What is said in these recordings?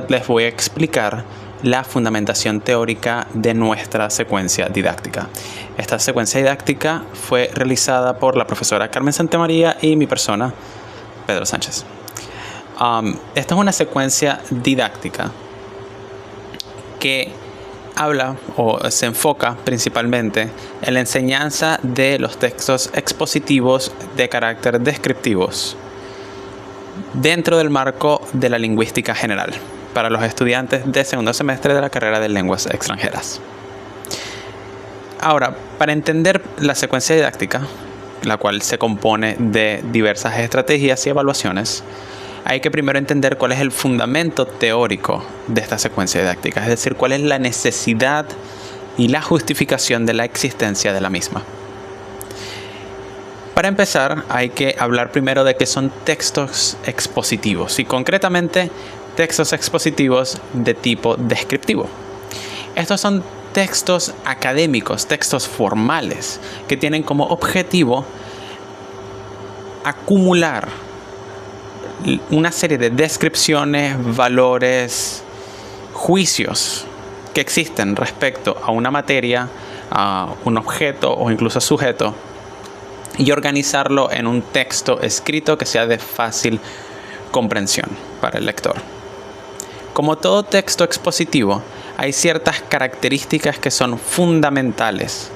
Les voy a explicar la fundamentación teórica de nuestra secuencia didáctica. Esta secuencia didáctica fue realizada por la profesora Carmen Santamaría y mi persona, Pedro Sánchez. Esta es una secuencia didáctica que habla o se enfoca principalmente en la enseñanza de los textos expositivos de carácter descriptivos dentro del marco de la lingüística general para los estudiantes de segundo semestre de la carrera de lenguas extranjeras. Ahora, para entender la secuencia didáctica, la cual se compone de diversas estrategias y evaluaciones, hay que primero entender cuál es el fundamento teórico de esta secuencia didáctica, es decir, cuál es la necesidad y la justificación de la existencia de la misma. Para empezar, hay que hablar primero de qué son textos expositivos y concretamente textos expositivos de tipo descriptivo. Estos son textos académicos, textos formales, que tienen como objetivo acumular una serie de descripciones, valores, juicios que existen respecto a una materia, a un objeto o incluso sujeto, y organizarlo en un texto escrito que sea de fácil comprensión para el lector. Como todo texto expositivo, hay ciertas características que son fundamentales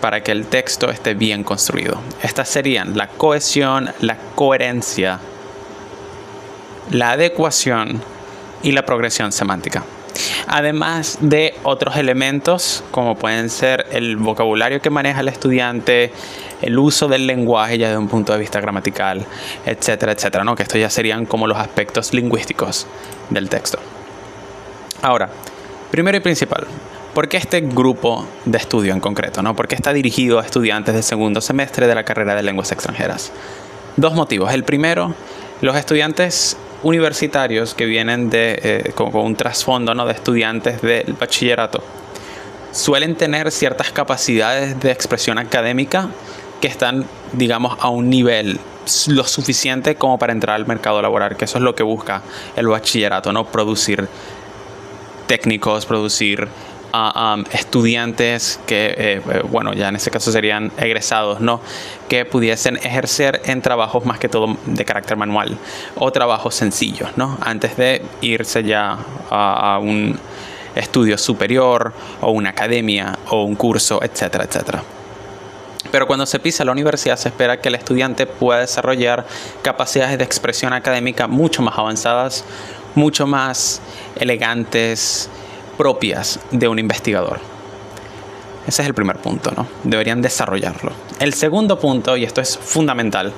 para que el texto esté bien construido. Estas serían la cohesión, la coherencia, la adecuación y la progresión semántica. Además de otros elementos como pueden ser el vocabulario que maneja el estudiante, el uso del lenguaje ya desde un punto de vista gramatical, etcétera, etcétera, ¿no? Que estos ya serían como los aspectos lingüísticos del texto. Ahora, primero y principal, ¿por qué este grupo de estudio en concreto, ¿no? ¿Por qué está dirigido a estudiantes de segundo semestre de la carrera de lenguas extranjeras? Dos motivos. El primero, los estudiantes universitarios que vienen con un trasfondo, ¿no?, de estudiantes del bachillerato suelen tener ciertas capacidades de expresión académica que están, digamos, a un nivel lo suficiente como para entrar al mercado laboral, que eso es lo que busca el bachillerato, ¿no? Producir técnicos, producir estudiantes que, ya en este caso serían egresados, ¿no?, que pudiesen ejercer en trabajos más que todo de carácter manual o trabajos sencillos, ¿no?, antes de irse ya a un estudio superior o una academia o un curso, etcétera, etcétera. Pero cuando se pisa la universidad se espera que el estudiante pueda desarrollar capacidades de expresión académica mucho más avanzadas, mucho más elegantes, propias de un investigador. Ese es el primer punto, ¿no? Deberían desarrollarlo. El segundo punto, y esto es fundamental,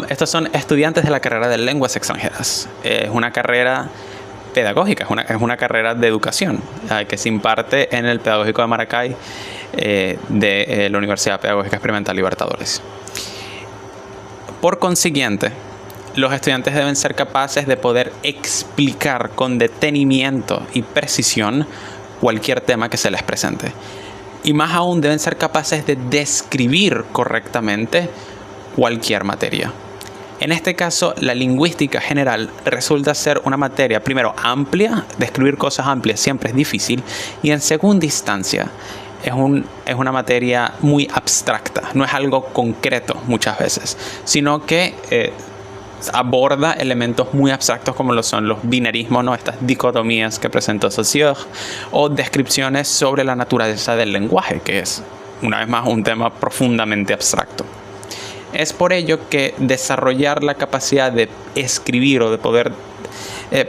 estos son estudiantes de la carrera de lenguas extranjeras. Es una carrera pedagógica, es una carrera de educación que se imparte en el Pedagógico de Maracay de la Universidad Pedagógica Experimental Libertadores. Por consiguiente, los estudiantes deben ser capaces de poder explicar con detenimiento y precisión cualquier tema que se les presente. Y más aún, deben ser capaces de describir correctamente cualquier materia. En este caso, la lingüística general resulta ser una materia, primero, amplia. Describir cosas amplias siempre es difícil. Y en segunda instancia, es una materia muy abstracta. No es algo concreto muchas veces, sino que aborda elementos muy abstractos como lo son los binarismos, ¿no?, estas dicotomías que presentó Saussure, o descripciones sobre la naturaleza del lenguaje, que es, una vez más, un tema profundamente abstracto. Es por ello que desarrollar la capacidad de escribir o de poder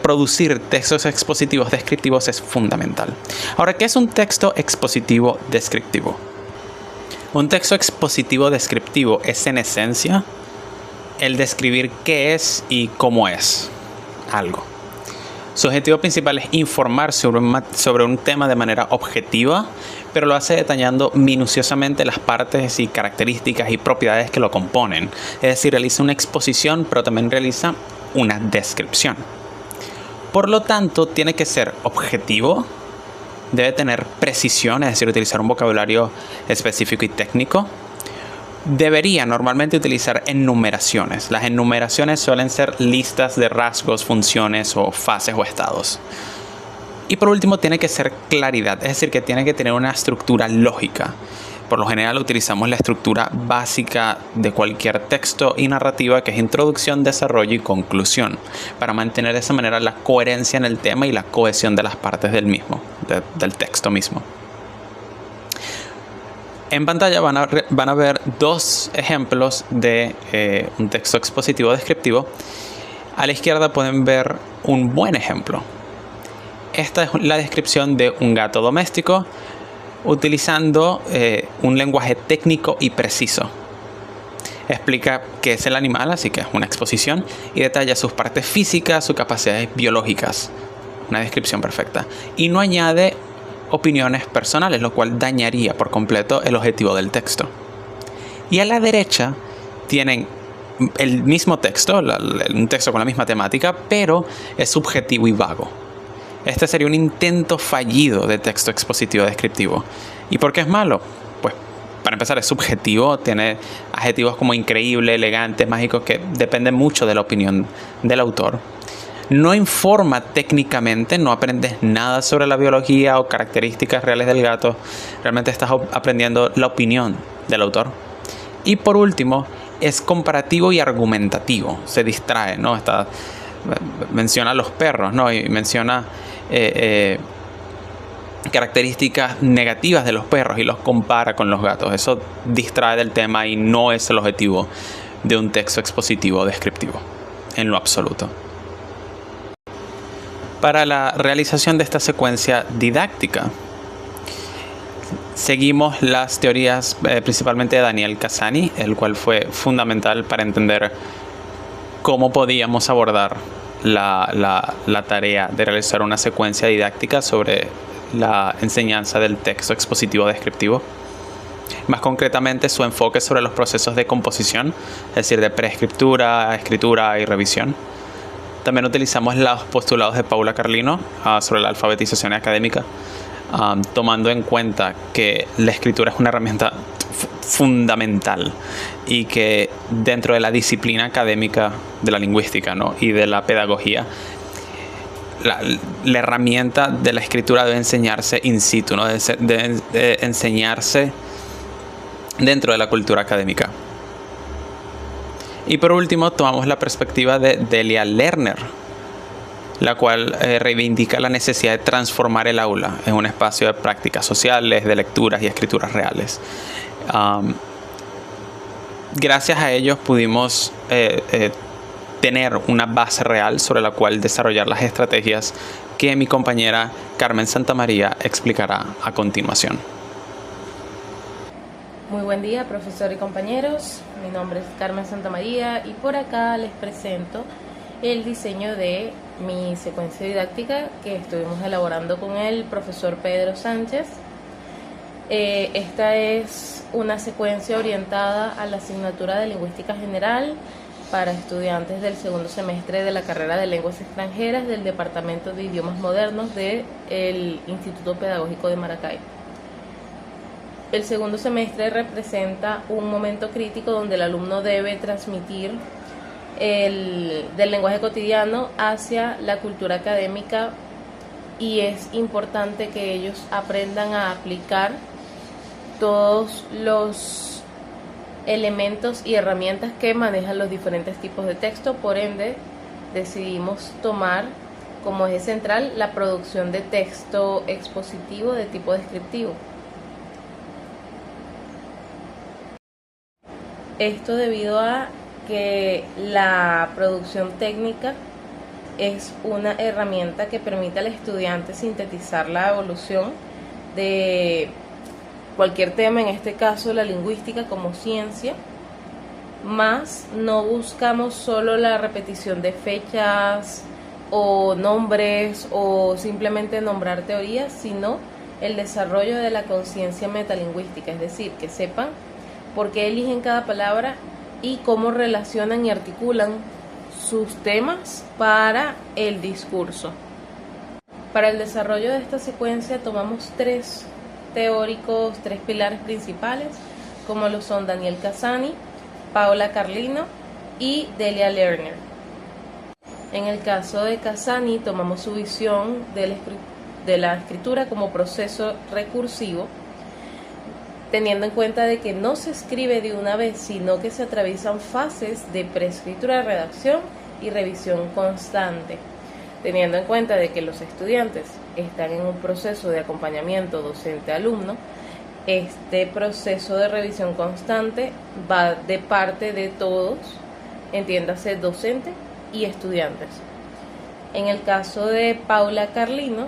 producir textos expositivos descriptivos es fundamental. Ahora, ¿qué es un texto expositivo descriptivo? Un texto expositivo descriptivo es, en esencia, el describir qué es y cómo es algo. Su objetivo principal es informar sobre un tema de manera objetiva, pero lo hace detallando minuciosamente las partes y características y propiedades que lo componen. Es decir, realiza una exposición, pero también realiza una descripción. Por lo tanto, tiene que ser objetivo, debe tener precisión, es decir, utilizar un vocabulario específico y técnico, debería normalmente utilizar enumeraciones. Las enumeraciones suelen ser listas de rasgos, funciones o fases o estados. Y por último, tiene que ser claridad, es decir, que tiene que tener una estructura lógica. Por lo general utilizamos la estructura básica de cualquier texto y narrativa, que es introducción, desarrollo y conclusión, para mantener de esa manera la coherencia en el tema y la cohesión de las partes del mismo, del texto mismo. En pantalla van a ver dos ejemplos de un texto expositivo descriptivo. A la izquierda pueden ver un buen ejemplo. Esta es la descripción de un gato doméstico utilizando un lenguaje técnico y preciso. Explica qué es el animal, así que es una exposición, y detalla sus partes físicas, sus capacidades biológicas. Una descripción perfecta. Y no añade opiniones personales, lo cual dañaría por completo el objetivo del texto. Y a la derecha tienen el mismo texto, un texto con la misma temática, pero es subjetivo y vago. Este sería un intento fallido de texto expositivo descriptivo. ¿Y por qué es malo? Pues para empezar es subjetivo, tiene adjetivos como increíble, elegante, mágico, que dependen mucho de la opinión del autor. No informa técnicamente, no aprendes nada sobre la biología o características reales del gato. Realmente estás aprendiendo la opinión del autor. Y por último, es comparativo y argumentativo. Se distrae, ¿no? Menciona a los perros, ¿no? Y menciona características negativas de los perros y los compara con los gatos. Eso distrae del tema y no es el objetivo de un texto expositivo descriptivo, en lo absoluto. Para la realización de esta secuencia didáctica, seguimos las teorías principalmente de Daniel Cassani, el cual fue fundamental para entender cómo podíamos abordar la tarea de realizar una secuencia didáctica sobre la enseñanza del texto expositivo descriptivo. Más concretamente, su enfoque sobre los procesos de composición, es decir, de preescritura, escritura y revisión. También utilizamos los postulados de Paula Carlino sobre la alfabetización académica, tomando en cuenta que la escritura es una herramienta fundamental y que dentro de la disciplina académica de la lingüística, ¿no? Y de la pedagogía, la herramienta de la escritura debe enseñarse in situ, ¿no? Debe enseñarse dentro de la cultura académica. Y por último, tomamos la perspectiva de Delia Lerner, la cual reivindica la necesidad de transformar el aula en un espacio de prácticas sociales, de lecturas y escrituras reales. Gracias a ellos pudimos tener una base real sobre la cual desarrollar las estrategias que mi compañera Carmen Santamaría explicará a continuación. Muy buen día, profesor y compañeros. Mi nombre es Carmen Santamaría y por acá les presento el diseño de mi secuencia didáctica que estuvimos elaborando con el profesor Pedro Sánchez. Esta es una secuencia orientada a la asignatura de Lingüística General para estudiantes del segundo semestre de la carrera de Lenguas Extranjeras del Departamento de Idiomas Modernos del Instituto Pedagógico de Maracay. El segundo semestre representa un momento crítico donde el alumno debe transmitir del lenguaje cotidiano hacia la cultura académica, y es importante que ellos aprendan a aplicar todos los elementos y herramientas que manejan los diferentes tipos de texto. Por ende, decidimos tomar como eje central la producción de texto expositivo de tipo descriptivo. Esto debido a que la producción técnica es una herramienta que permite al estudiante sintetizar la evolución de cualquier tema, en este caso la lingüística como ciencia, más no buscamos solo la repetición de fechas o nombres o simplemente nombrar teorías, sino el desarrollo de la conciencia metalingüística, es decir, que sepan por qué eligen cada palabra y cómo relacionan y articulan sus temas para el discurso. Para el desarrollo de esta secuencia tomamos tres pilares principales. como lo son Daniel Casani, Paula Carlino y Delia Lerner. En el caso de Casani, tomamos su visión de la escritura como proceso recursivo, teniendo en cuenta de que no se escribe de una vez, sino que se atraviesan fases de preescritura, redacción y revisión constante, teniendo en cuenta de que los estudiantes están en un proceso de acompañamiento docente-alumno. Este proceso de revisión constante va de parte de todos, entiéndase docente y estudiantes. En el caso de Paula Carlino,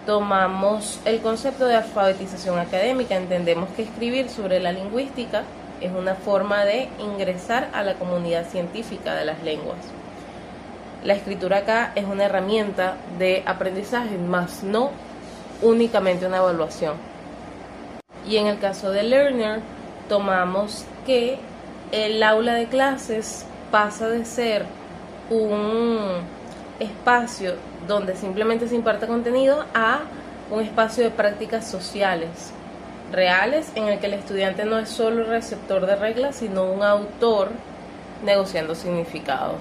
tomamos el concepto de alfabetización académica. Entendemos que escribir sobre la lingüística es una forma de ingresar a la comunidad científica de las lenguas. La escritura acá es una herramienta de aprendizaje, más no únicamente una evaluación. Y en el caso de Lerner, tomamos que el aula de clases pasa de ser un espacio donde simplemente se imparte contenido a un espacio de prácticas sociales reales, en el que el estudiante no es solo receptor de reglas, sino un autor negociando significados.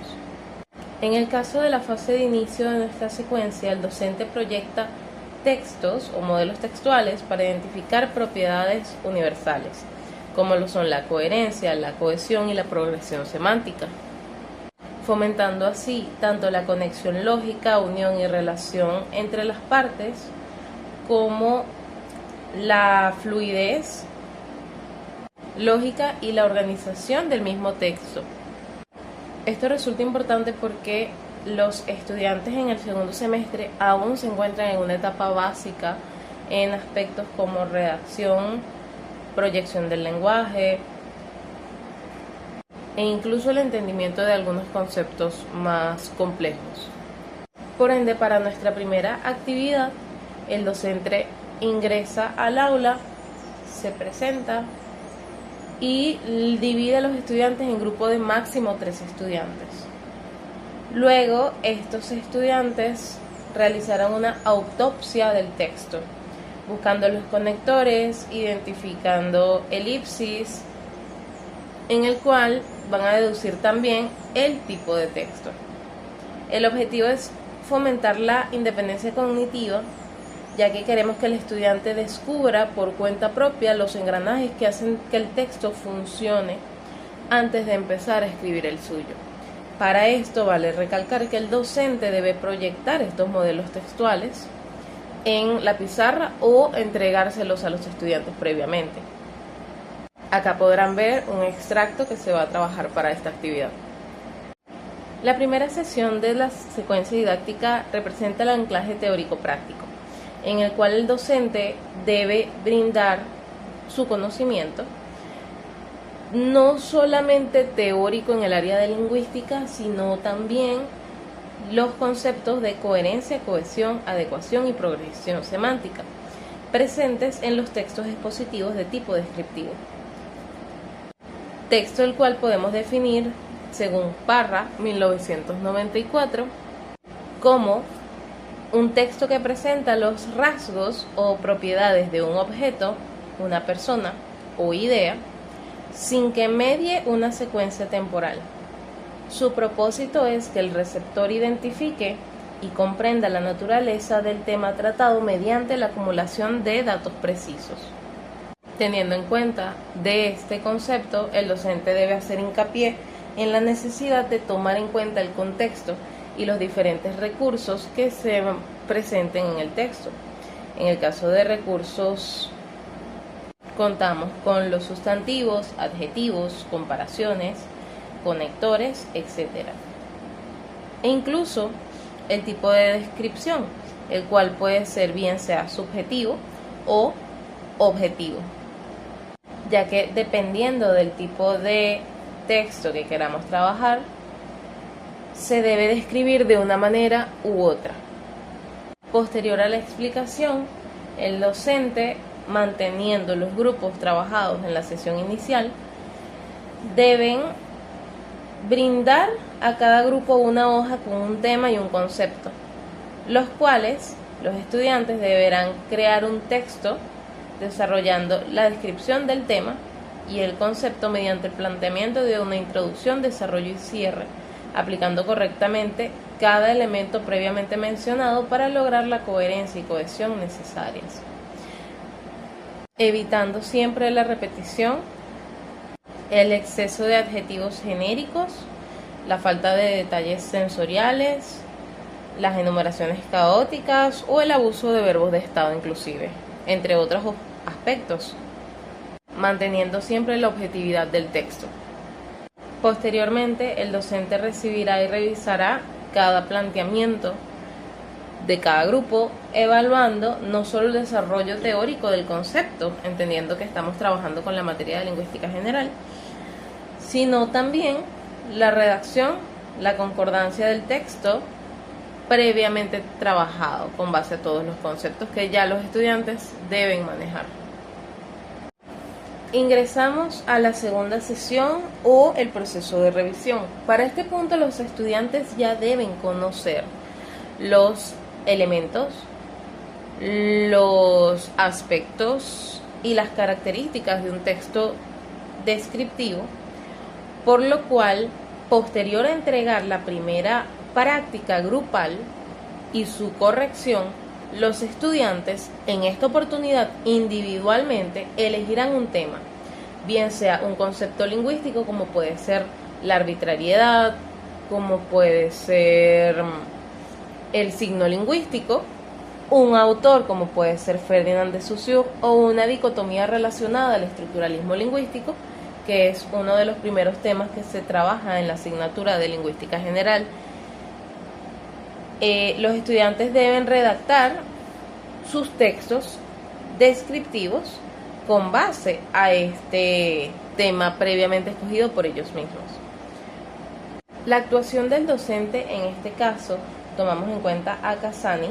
En el caso de la fase de inicio de nuestra secuencia, el docente proyecta textos o modelos textuales para identificar propiedades universales, como lo son la coherencia, la cohesión y la progresión semántica, fomentando así tanto la conexión lógica, unión y relación entre las partes, como la fluidez lógica y la organización del mismo texto. Esto resulta importante porque los estudiantes en el segundo semestre aún se encuentran en una etapa básica en aspectos como redacción, proyección del lenguaje e incluso el entendimiento de algunos conceptos más complejos. Por ende, para nuestra primera actividad, el docente ingresa al aula, se presenta y divide a los estudiantes en grupos de máximo 3 estudiantes. Luego, estos estudiantes realizarán una autopsia del texto, buscando los conectores, identificando elipsis, en el cual van a deducir también el tipo de texto. El objetivo es fomentar la independencia cognitiva, ya que queremos que el estudiante descubra por cuenta propia los engranajes que hacen que el texto funcione antes de empezar a escribir el suyo. Para esto vale recalcar que el docente debe proyectar estos modelos textuales en la pizarra o entregárselos a los estudiantes previamente. Acá podrán ver un extracto que se va a trabajar para esta actividad. La primera sesión de la secuencia didáctica representa el anclaje teórico-práctico, en el cual el docente debe brindar su conocimiento, no solamente teórico en el área de lingüística, sino también los conceptos de coherencia, cohesión, adecuación y progresión semántica, presentes en los textos expositivos de tipo descriptivo. Texto el cual podemos definir, según Parra, 1994, como un texto que presenta los rasgos o propiedades de un objeto, una persona o idea, sin que medie una secuencia temporal. Su propósito es que el receptor identifique y comprenda la naturaleza del tema tratado mediante la acumulación de datos precisos. Teniendo en cuenta de este concepto, el docente debe hacer hincapié en la necesidad de tomar en cuenta el contexto y los diferentes recursos que se presenten en el texto. En el caso de recursos, contamos con los sustantivos, adjetivos, comparaciones, conectores, etc. E incluso el tipo de descripción, el cual puede ser bien sea subjetivo o objetivo, ya que dependiendo del tipo de texto que queramos trabajar, se debe describir de una manera u otra. Posterior a la explicación, el docente, manteniendo los grupos trabajados en la sesión inicial, deben brindar a cada grupo una hoja con un tema y un concepto, los cuales los estudiantes deberán crear un texto desarrollando la descripción del tema y el concepto mediante el planteamiento de una introducción, desarrollo y cierre, aplicando correctamente cada elemento previamente mencionado para lograr la coherencia y cohesión necesarias, evitando siempre la repetición, el exceso de adjetivos genéricos, la falta de detalles sensoriales, las enumeraciones caóticas o el abuso de verbos de estado inclusive, entre otros aspectos, manteniendo siempre la objetividad del texto. Posteriormente, el docente recibirá y revisará cada planteamiento de cada grupo, evaluando no solo el desarrollo teórico del concepto, entendiendo que estamos trabajando con la materia de lingüística general, sino también la redacción, la concordancia del texto previamente trabajado con base a todos los conceptos que ya los estudiantes deben manejar. Ingresamos a la segunda sesión o el proceso de revisión. Para este punto los estudiantes ya deben conocer los elementos, los aspectos y las características de un texto descriptivo, por lo cual, posterior a entregar la primera práctica grupal y su corrección, los estudiantes en esta oportunidad individualmente elegirán un tema, bien sea un concepto lingüístico como puede ser la arbitrariedad, como puede ser el signo lingüístico, un autor como puede ser Ferdinand de Saussure o una dicotomía relacionada al estructuralismo lingüístico, que es uno de los primeros temas que se trabaja en la asignatura de lingüística general. Los estudiantes deben redactar sus textos descriptivos con base a este tema previamente escogido por ellos mismos. La actuación del docente en este caso tomamos en cuenta a Casani,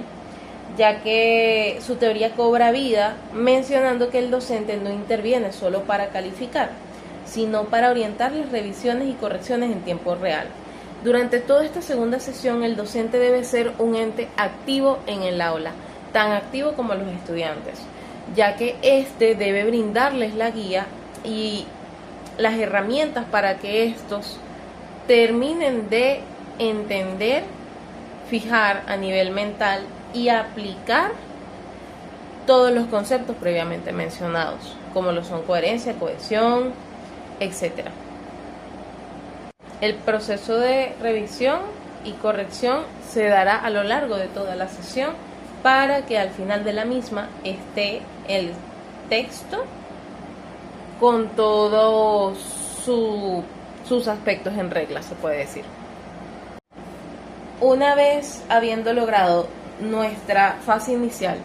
ya que su teoría cobra vida mencionando que el docente no interviene solo para calificar, sino para orientar las revisiones y correcciones en tiempo real. Durante toda esta segunda sesión, el docente debe ser un ente activo en el aula, tan activo como los estudiantes, ya que éste debe brindarles la guía y las herramientas para que estos terminen de entender, fijar a nivel mental y aplicar todos los conceptos previamente mencionados, como lo son coherencia, cohesión, etc. El proceso de revisión y corrección se dará a lo largo de toda la sesión para que al final de la misma esté el texto con todos sus aspectos en regla, se puede decir. Una vez habiendo logrado nuestra fase inicial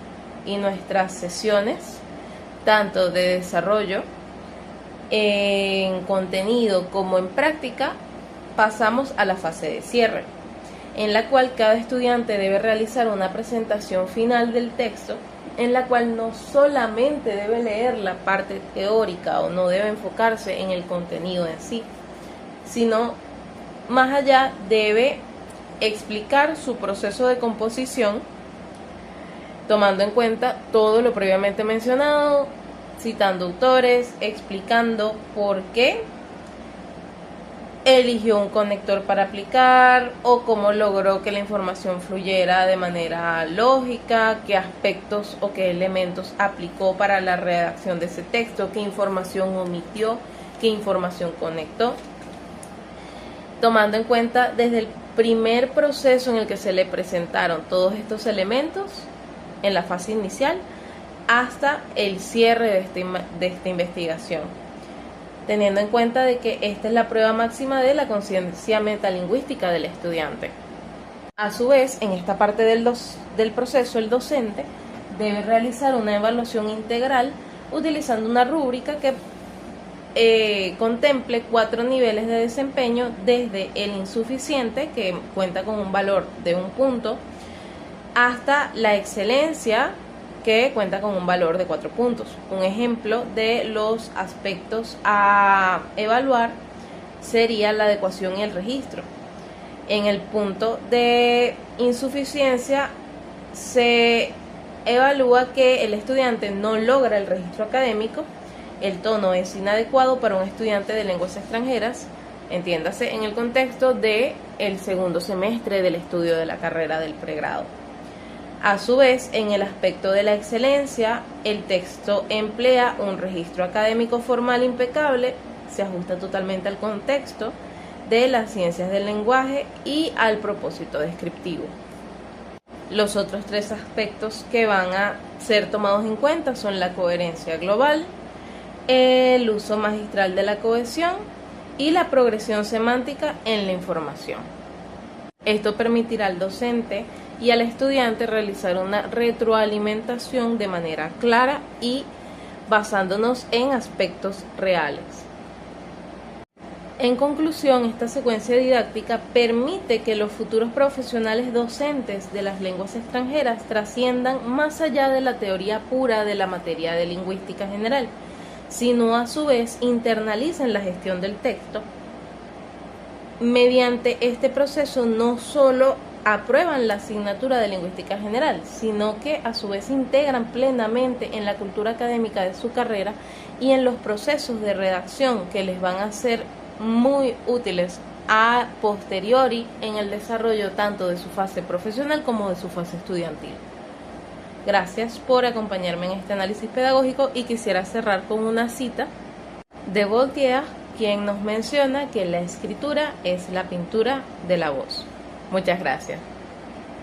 y nuestras sesiones, tanto de desarrollo en contenido como en práctica, pasamos a la fase de cierre, en la cual cada estudiante debe realizar una presentación final del texto, en la cual no solamente debe leer la parte teórica o no debe enfocarse en el contenido en sí, sino más allá debe explicar su proceso de composición, tomando en cuenta todo lo previamente mencionado, citando autores, explicando por qué eligió un conector para aplicar o cómo logró que la información fluyera de manera lógica, qué aspectos o qué elementos aplicó para la redacción de ese texto, qué información omitió, qué información conectó, tomando en cuenta desde el primer proceso en el que se le presentaron todos estos elementos en la fase inicial hasta el cierre de esta investigación, teniendo en cuenta de que esta es la prueba máxima de la conciencia metalingüística del estudiante. A su vez, en esta parte del proceso, el docente debe realizar una evaluación integral utilizando una rúbrica que contemple 4 niveles de desempeño, desde el insuficiente, que cuenta con un valor de 1 punto, hasta la excelencia, que cuenta con un valor de 4 puntos. Un ejemplo de los aspectos a evaluar sería la adecuación y el registro. En el punto de insuficiencia se evalúa que el estudiante no logra el registro académico el tono es inadecuado para un estudiante de lenguas extranjeras, entiéndase en el contexto del segundo semestre del estudio de la carrera del pregrado. A su vez, en el aspecto de la excelencia, el texto emplea un registro académico formal impecable, se ajusta totalmente al contexto de las ciencias del lenguaje y al propósito descriptivo. Los otros tres aspectos que van a ser tomados en cuenta son la coherencia global, el uso magistral de la cohesión y la progresión semántica en la información. Esto permitirá al docente y al estudiante realizar una retroalimentación de manera clara y basándonos en aspectos reales. En conclusión, esta secuencia didáctica permite que los futuros profesionales docentes de las lenguas extranjeras trasciendan más allá de la teoría pura de la materia de lingüística general, sino a su vez internalicen la gestión del texto. Mediante este proceso no solo aprueban la asignatura de lingüística general, sino que a su vez integran plenamente en la cultura académica de su carrera y en los procesos de redacción que les van a ser muy útiles a posteriori en el desarrollo tanto de su fase profesional como de su fase estudiantil. Gracias por acompañarme en este análisis pedagógico y quisiera cerrar con una cita de Voltaire, quien nos menciona que la escritura es la pintura de la voz. Muchas gracias.